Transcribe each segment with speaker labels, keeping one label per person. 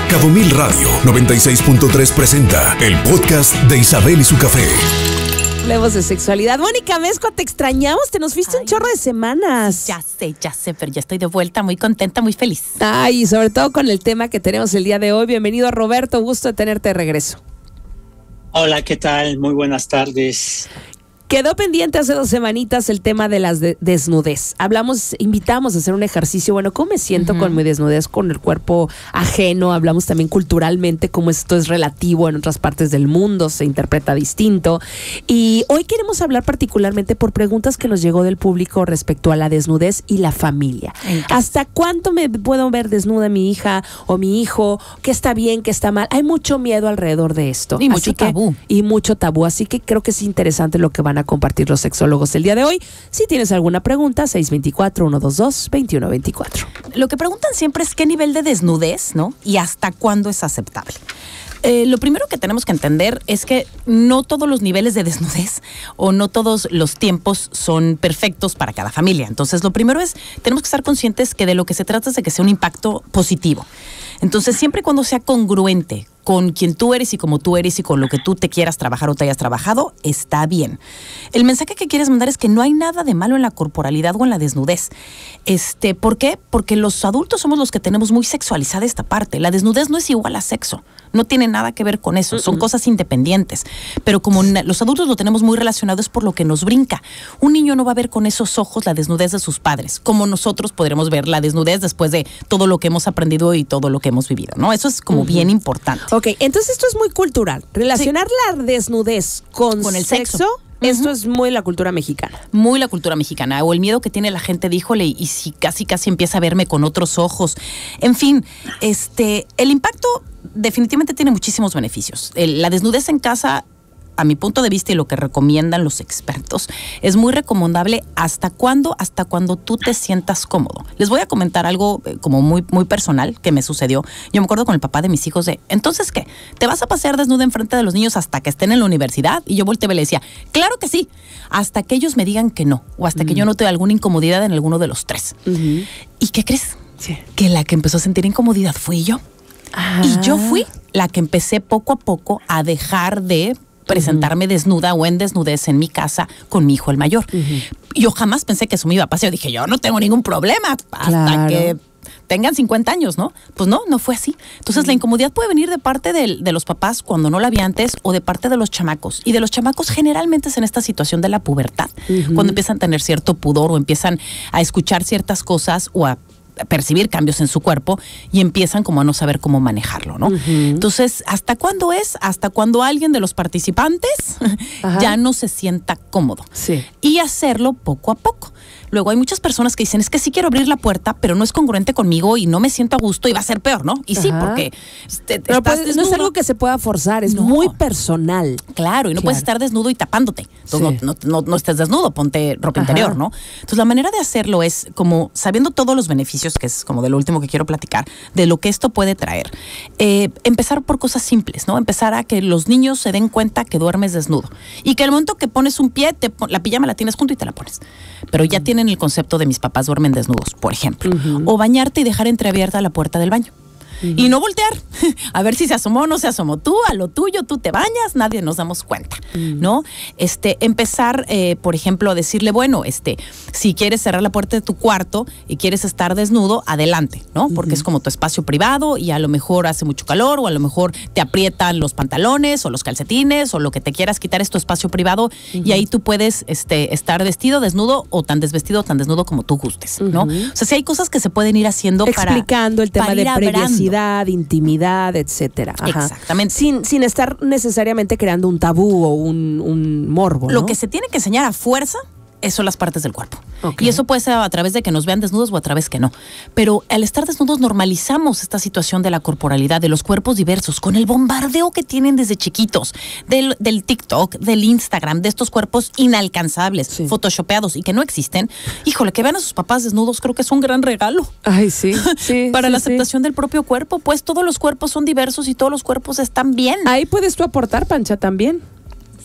Speaker 1: Cabo Mil Radio 96.3 presenta el podcast de Isabel y su café.
Speaker 2: Hablemos de sexualidad. Mónica Mezcua, te extrañamos, te nos fuiste un chorro de semanas.
Speaker 3: Ya sé, pero ya estoy de vuelta, muy contenta, muy feliz.
Speaker 2: Ay, y sobre todo con el tema que tenemos el día de hoy. Bienvenido, Roberto, gusto de tenerte de regreso.
Speaker 4: Hola, ¿qué tal? Muy buenas tardes.
Speaker 2: Quedó pendiente hace 2 semanitas el tema de la desnudez. Invitamos a hacer un ejercicio, bueno, ¿cómo me siento con mi desnudez, con el cuerpo ajeno? Hablamos también culturalmente, cómo esto es relativo en otras partes del mundo, se interpreta distinto. Y hoy queremos hablar particularmente por preguntas que nos llegó del público respecto a la desnudez y la familia. ¿Hasta cuánto me puedo ver desnuda mi hija o mi hijo? ¿Qué está bien, qué está mal? Hay mucho miedo alrededor de esto.
Speaker 3: Y mucho tabú.
Speaker 2: Y mucho tabú, así que creo que es interesante lo que van a compartir los sexólogos el día de hoy. Si tienes alguna pregunta, 624-122-2124.
Speaker 3: Lo que preguntan siempre es qué nivel de desnudez, ¿no? Y hasta cuándo es aceptable. Lo primero que tenemos que entender es que no todos los niveles de desnudez o no todos los tiempos son perfectos para cada familia. Entonces, lo primero es, tenemos que estar conscientes que de lo que se trata es de que sea un impacto positivo. Entonces, siempre y cuando sea congruente con quien tú eres y como tú eres y con lo que tú te quieras trabajar o te hayas trabajado, está bien. El mensaje que quieres mandar es que no hay nada de malo en la corporalidad o en la desnudez. ¿Por qué? Porque los adultos somos los que tenemos muy sexualizada esta parte. La desnudez no es igual a sexo. No tiene nada que ver con eso. Son cosas independientes. Pero como los adultos lo tenemos muy relacionado es por lo que nos brinca. Un niño no va a ver con esos ojos la desnudez de sus padres, como nosotros podremos ver la desnudez después de todo lo que hemos aprendido y todo lo que hemos vivido, ¿no? Eso es como bien importante.
Speaker 2: Ok, entonces esto es muy cultural. Relacionar la desnudez con el sexo. Esto es muy la cultura mexicana.
Speaker 3: Muy la cultura mexicana. O el miedo que tiene la gente de, híjole, y si casi empieza a verme con otros ojos. En fin, el impacto definitivamente tiene muchísimos beneficios. La desnudez en casa, a mi punto de vista y lo que recomiendan los expertos, es muy recomendable hasta cuando tú te sientas cómodo. Les voy a comentar algo como muy, muy personal que me sucedió. Yo me acuerdo con el papá de mis hijos ¿entonces qué? ¿Te vas a pasear desnuda enfrente de los niños hasta que estén en la universidad? Y yo volteé y le decía, claro que sí, hasta que ellos me digan que no, o hasta que yo note alguna incomodidad en alguno de los 3. ¿Y qué crees? Sí. Que la que empezó a sentir incomodidad fui yo. Y yo fui la que empecé poco a poco a dejar de presentarme desnuda o en desnudez en mi casa con mi hijo el mayor. Yo jamás pensé que eso me iba a pasar. Yo dije, yo no tengo ningún problema hasta que tengan 50 años, ¿no? Pues no fue así. Entonces la incomodidad puede venir de parte de los papás cuando no la había antes o de parte de los chamacos. Y de los chamacos generalmente es en esta situación de la pubertad, cuando empiezan a tener cierto pudor o empiezan a escuchar ciertas cosas o a percibir cambios en su cuerpo y empiezan como a no saber cómo manejarlo, ¿no? Entonces, ¿hasta cuándo es? Hasta cuando alguien de los participantes ya no se sienta cómodo. Sí. Y hacerlo poco a poco. Luego hay muchas personas que dicen, es que sí quiero abrir la puerta, pero no es congruente conmigo y no me siento a gusto y va a ser peor, ¿no? Y sí, porque
Speaker 2: pero no es algo que se pueda forzar, es muy personal.
Speaker 3: Claro, y no puedes estar desnudo y tapándote. Entonces no estés desnudo, ponte ropa interior, ¿no? Entonces la manera de hacerlo es como sabiendo todos los beneficios, que es como de lo último que quiero platicar, de lo que esto puede traer. Empezar por cosas simples, ¿no? Empezar a que los niños se den cuenta que duermes desnudo y que al momento que pones un pie, la pijama la tienes junto y te la pones. Pero ya tienen el concepto de mis papás duermen desnudos, por ejemplo. O bañarte y dejar entreabierta la puerta del baño. Y no voltear, a ver si se asomó o no se asomó. Tú a lo tuyo, tú te bañas, nadie nos damos cuenta, ¿no? Empezar, por ejemplo, a decirle, bueno, si quieres cerrar la puerta de tu cuarto y quieres estar desnudo, adelante, ¿no? Porque es como tu espacio privado y a lo mejor hace mucho calor o a lo mejor te aprietan los pantalones o los calcetines o lo que te quieras quitar es tu espacio privado y ahí tú puedes estar vestido, desnudo o tan desvestido o tan desnudo como tú gustes, ¿no? O sea, sí hay cosas que se pueden ir haciendo
Speaker 2: explicando el tema de privacidad, intimidad, etcétera.
Speaker 3: Exactamente.
Speaker 2: Sin estar necesariamente creando un tabú o un morbo, ¿no?
Speaker 3: Lo que se tiene que enseñar a fuerza son las partes del cuerpo. Y eso puede ser a través de que nos vean desnudos o a través que no. Pero al estar desnudos normalizamos esta situación de la corporalidad, de los cuerpos diversos, con el bombardeo que tienen desde chiquitos, del TikTok, del Instagram, de estos cuerpos inalcanzables, photoshopeados y que no existen. Híjole, que vean a sus papás desnudos creo que es un gran regalo.
Speaker 2: Ay, sí.
Speaker 3: Para la aceptación del propio cuerpo, pues todos los cuerpos son diversos y todos los cuerpos están bien.
Speaker 2: Ahí puedes tú aportar, Pancha, también.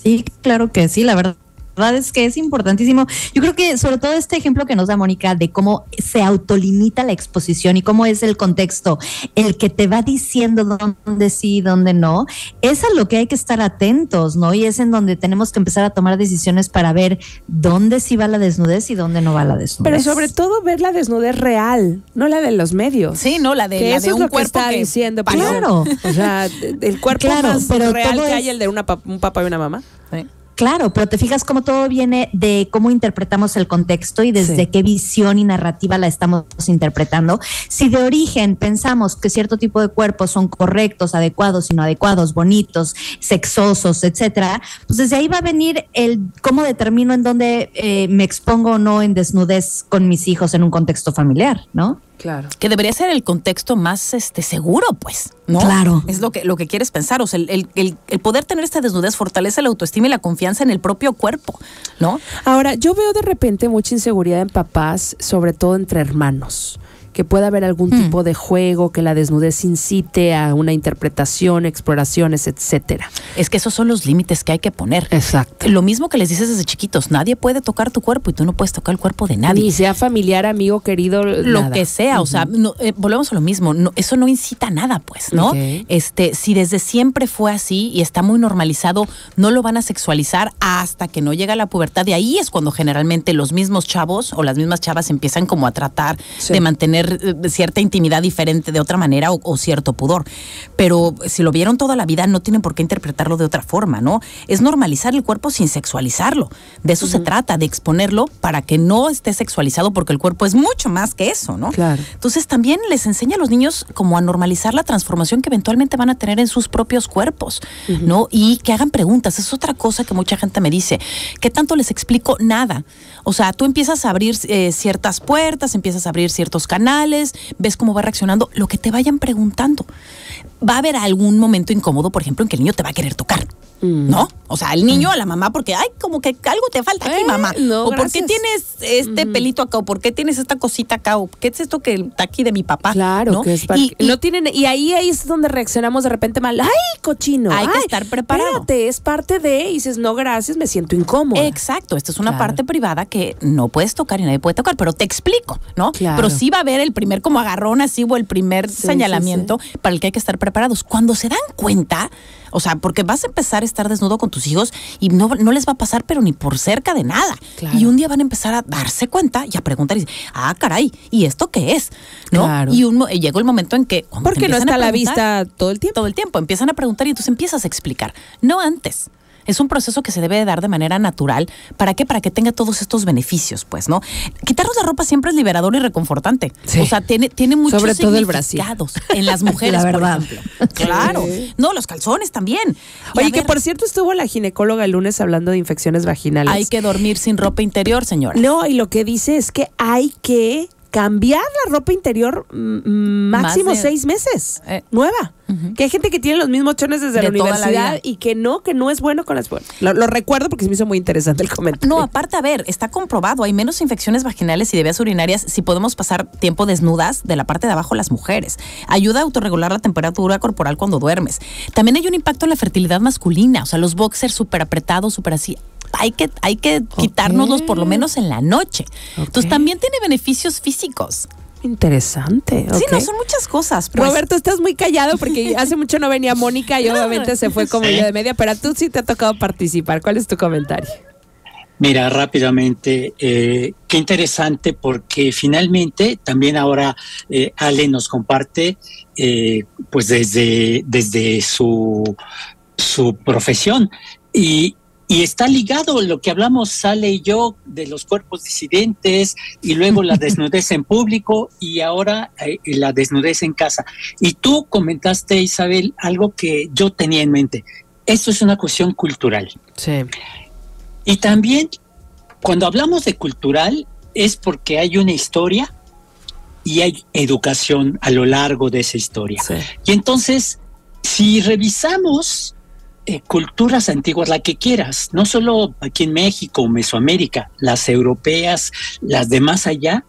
Speaker 5: Sí, claro que sí, la verdad verdad es que es importantísimo. Yo creo que sobre todo este ejemplo que nos da Mónica de cómo se autolimita la exposición y cómo es el contexto el que te va diciendo dónde sí y dónde no, es a lo que hay que estar atentos, ¿no? Y es en donde tenemos que empezar a tomar decisiones para ver dónde sí va la desnudez y dónde no va la desnudez.
Speaker 2: Pero sobre todo ver la desnudez real, no la de los medios.
Speaker 3: Sí, no, la de,
Speaker 2: que
Speaker 3: la
Speaker 2: eso
Speaker 3: de
Speaker 2: es
Speaker 3: un
Speaker 2: lo que
Speaker 3: cuerpo
Speaker 2: está
Speaker 3: que
Speaker 2: diciendo.
Speaker 5: Claro.
Speaker 2: O sea, el cuerpo más real que hay, el de un papá y una mamá.
Speaker 3: Sí.
Speaker 5: Claro, pero te fijas cómo todo viene de cómo interpretamos el contexto y desde qué visión y narrativa la estamos interpretando. Si de origen pensamos que cierto tipo de cuerpos son correctos, adecuados, inadecuados, bonitos, sexosos, etcétera, pues desde ahí va a venir el cómo determino en dónde me expongo o no en desnudez con mis hijos en un contexto familiar, ¿no?
Speaker 2: Claro.
Speaker 3: Que debería ser el contexto más seguro, pues, ¿no?
Speaker 5: Claro.
Speaker 3: Es lo que quieres pensar. O sea, el poder tener esta desnudez fortalece la autoestima y la confianza en el propio cuerpo, ¿no?
Speaker 2: Ahora, yo veo de repente mucha inseguridad en papás, sobre todo entre hermanos. Que pueda haber algún tipo de juego, que la desnudez incite a una interpretación, exploraciones, etcétera.
Speaker 3: Es que esos son los límites que hay que poner.
Speaker 2: Exacto.
Speaker 3: Lo mismo que les dices desde chiquitos, nadie puede tocar tu cuerpo y tú no puedes tocar el cuerpo de nadie.
Speaker 2: Ni sea familiar, amigo, querido,
Speaker 3: Lo
Speaker 2: nada.
Speaker 3: que sea, o sea, no, volvemos a lo mismo, no, eso no incita a nada, pues, ¿no?
Speaker 2: Okay.
Speaker 3: Si desde siempre fue así y está muy normalizado, no lo van a sexualizar hasta que no llega la pubertad, y ahí es cuando generalmente los mismos chavos o las mismas chavas empiezan como a tratar de mantener cierta intimidad diferente de otra manera o cierto pudor. Pero si lo vieron toda la vida, no tienen por qué interpretarlo de otra forma, ¿no? Es normalizar el cuerpo sin sexualizarlo. De eso se trata, de exponerlo para que no esté sexualizado, porque el cuerpo es mucho más que eso, ¿no?
Speaker 2: Claro.
Speaker 3: Entonces también les enseña a los niños como a normalizar la transformación que eventualmente van a tener en sus propios cuerpos, ¿no? Y que hagan preguntas. Es otra cosa que mucha gente me dice. ¿Qué tanto les explico? Nada. O sea, tú empiezas a abrir ciertas puertas, empiezas a abrir ciertos canales, ves cómo va reaccionando, lo que te vayan preguntando. Va a haber algún momento incómodo, por ejemplo, en que el niño te va a querer tocar, ¿no? O sea, el niño a la mamá, porque, ay, como que algo te falta aquí, mamá.
Speaker 2: No,
Speaker 3: o ¿por
Speaker 2: gracias.
Speaker 3: qué tienes este pelito acá? O ¿por qué tienes esta cosita acá? O ¿qué es esto que está aquí de mi papá?
Speaker 2: Claro,
Speaker 3: ¿no?
Speaker 2: que es no tienen, y ahí es donde reaccionamos de repente mal. ¡Ay, cochino!
Speaker 3: Hay que
Speaker 2: Ay,
Speaker 3: estar preparado.
Speaker 2: Espérate, es parte de, y dices, no, gracias, me siento incómoda.
Speaker 3: Exacto, esta es una
Speaker 2: Claro.
Speaker 3: parte privada que no puedes tocar y nadie puede tocar, pero te explico, ¿no?
Speaker 2: Claro.
Speaker 3: Pero sí va a haber el primer como agarrón así o el primer señalamiento para el que hay que estar preparados. Cuando se dan cuenta, o sea, porque vas a empezar a estar desnudo con tus hijos y no les va a pasar, pero ni por cerca de nada.
Speaker 2: Claro.
Speaker 3: Y un día van a empezar a darse cuenta y a preguntar y decir, ah, caray, ¿y esto qué es? ¿No?
Speaker 2: Claro.
Speaker 3: Y llegó el momento en que cuando te
Speaker 2: Porque no
Speaker 3: empiezan
Speaker 2: está a la
Speaker 3: preguntar,
Speaker 2: vista todo el tiempo.
Speaker 3: todo el tiempo. Empiezan a preguntar y entonces empiezas a explicar. No antes. Es un proceso que se debe de dar de manera natural. ¿Para qué? Para que tenga todos estos beneficios, pues, ¿no? Quitarnos la ropa siempre es liberador y reconfortante.
Speaker 2: Sí.
Speaker 3: O sea, tiene muchos
Speaker 2: Sobre todo el Brasil.
Speaker 3: significados en las mujeres,
Speaker 5: La verdad.
Speaker 3: por ejemplo. Claro. No, los calzones también. Y
Speaker 2: Oye,
Speaker 3: a
Speaker 2: que
Speaker 3: ver,
Speaker 2: por cierto estuvo la ginecóloga el lunes hablando de infecciones vaginales.
Speaker 3: hay que dormir sin ropa interior, señora.
Speaker 2: No, y lo que dice es que hay que cambiar la ropa interior máximo
Speaker 3: Más de-
Speaker 2: 6 meses. Nueva.
Speaker 3: Ujú.
Speaker 2: Que hay gente que tiene los mismos chones desde
Speaker 3: De
Speaker 2: la
Speaker 3: toda la
Speaker 2: universidad
Speaker 3: vida.
Speaker 2: y que no es bueno con las... Lo recuerdo porque se me hizo muy interesante el comentario.
Speaker 3: No, aparte, a ver, está comprobado, hay menos infecciones vaginales y de vías urinarias si podemos pasar tiempo desnudas de la parte de abajo las mujeres. Ayuda a autorregular la temperatura corporal cuando duermes. También hay un impacto en la fertilidad masculina, o sea, los boxers súper apretados, súper así. Hay que quitárnoslos por lo menos en la noche. Entonces también tiene beneficios físicos.
Speaker 2: Interesante.
Speaker 3: Sí,
Speaker 2: ok.
Speaker 3: no, son muchas cosas. Pues.
Speaker 2: Roberto, estás muy callado porque hace mucho no venía Mónica y obviamente se fue como yo de media, pero a tú sí te ha tocado participar. ¿Cuál es tu comentario?
Speaker 4: Mira, rápidamente, qué interesante porque finalmente también ahora Ale nos comparte pues desde su profesión y está ligado lo que hablamos Ale y yo de los cuerpos disidentes y luego la desnudez en público y ahora la desnudez en casa. Y tú comentaste, Isabel, algo que yo tenía en mente. Esto es una cuestión cultural.
Speaker 2: Sí.
Speaker 4: Y también, cuando hablamos de cultural, es porque hay una historia y hay educación a lo largo de esa historia.
Speaker 2: Sí.
Speaker 4: Y entonces, si revisamos culturas antiguas, la que quieras, no solo aquí en México o Mesoamérica, las europeas, las de más allá,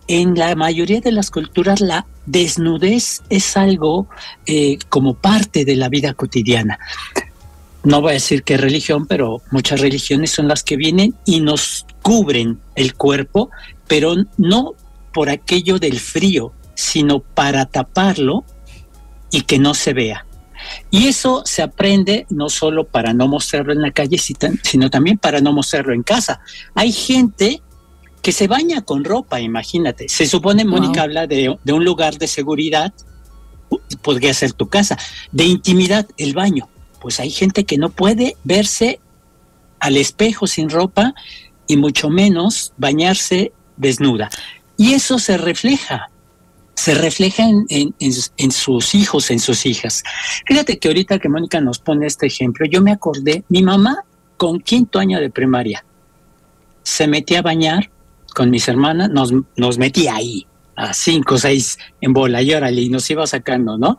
Speaker 4: en la mayoría de las culturas la desnudez es algo como parte de la vida cotidiana. no voy a decir qué religión, pero muchas religiones son las que vienen y nos cubren el cuerpo, pero no por aquello del frío, sino para taparlo y que no se vea. Y eso se aprende no solo para no mostrarlo en la calle, sino también para no mostrarlo en casa. Hay gente que se baña con ropa, imagínate. Se supone, Mónica habla de un lugar de seguridad, podría ser tu casa, de intimidad, el baño. Pues hay gente que no puede verse al espejo sin ropa y mucho menos bañarse desnuda. Y eso se refleja en sus hijos, en sus hijas. Fíjate que ahorita que Mónica nos pone este ejemplo, yo me acordé, mi mamá con 5º año de primaria se metía a bañar con mis hermanas, nos metía ahí a 5 o 6 en bola y órale, y nos iba sacando, ¿no?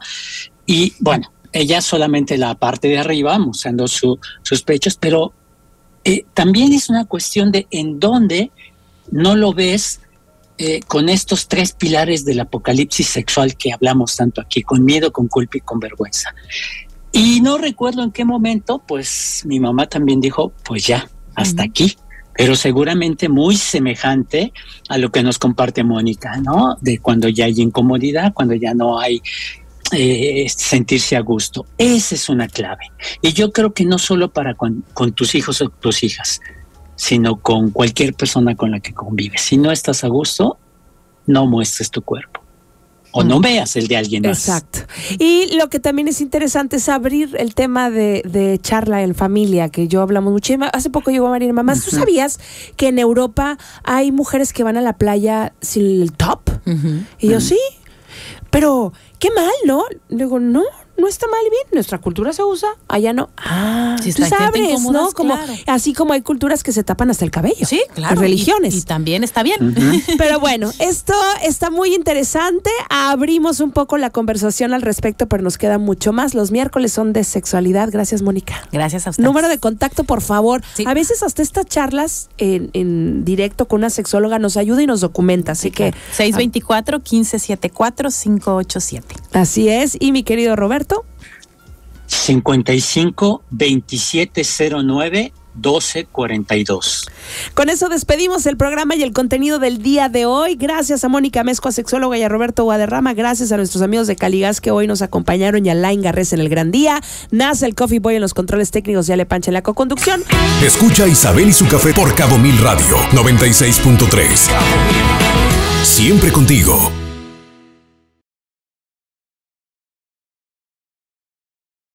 Speaker 4: Y bueno, ella solamente la parte de arriba, mostrando sus pechos, pero también es una cuestión de en dónde no lo ves con estos 3 pilares del apocalipsis sexual que hablamos tanto aquí, con miedo, con culpa y con vergüenza. Y no recuerdo en qué momento, pues mi mamá también dijo, pues ya, hasta aquí. Pero seguramente muy semejante a lo que nos comparte Mónica, ¿no? De cuando ya hay incomodidad, cuando ya no hay sentirse a gusto. Esa es una clave. Y yo creo que no solo para con tus hijos o tus hijas, sino con cualquier persona con la que convives. Si no estás a gusto, no muestres tu cuerpo. O no veas el de alguien más.
Speaker 2: Exacto. Y lo que también es interesante es abrir el tema de charla en familia, que yo hablamos mucho. Hace poco llegó María, mamá, ¿tú sabías que en Europa hay mujeres que van a la playa sin el top? Y yo, sí, pero qué mal, ¿no? Digo, no está mal y bien, nuestra cultura se usa, allá no.
Speaker 3: Si
Speaker 2: tú sabes, ¿no? Como,
Speaker 3: claro.
Speaker 2: Así como hay culturas que se tapan hasta el cabello.
Speaker 3: Sí, claro.
Speaker 2: Religiones.
Speaker 3: Y también está bien.
Speaker 2: Pero bueno, esto está muy interesante. Abrimos un poco la conversación al respecto, pero nos queda mucho más. Los miércoles son de sexualidad. Gracias, Mónica.
Speaker 3: Gracias a ustedes.
Speaker 2: Número de contacto, por favor.
Speaker 3: Sí.
Speaker 2: A veces hasta estas charlas en directo con una sexóloga nos ayuda y nos documenta. Así que
Speaker 3: 624-1574-587.
Speaker 2: Así es. Y mi querido Roberto.
Speaker 4: 55-2709-1242.
Speaker 2: Con eso despedimos el programa y el contenido del día de hoy. Gracias a Mónica Mezcua, sexóloga, y a Roberto Guadarrama. Gracias a nuestros amigos de Caligas que hoy nos acompañaron, y a Lain Garrés en el Gran Día. Nasa, el Coffee Boy en los controles técnicos, y Ale Pancha en la coconducción.
Speaker 1: Escucha Isabel y su café por Cabo Mil Radio 96.3. Siempre contigo.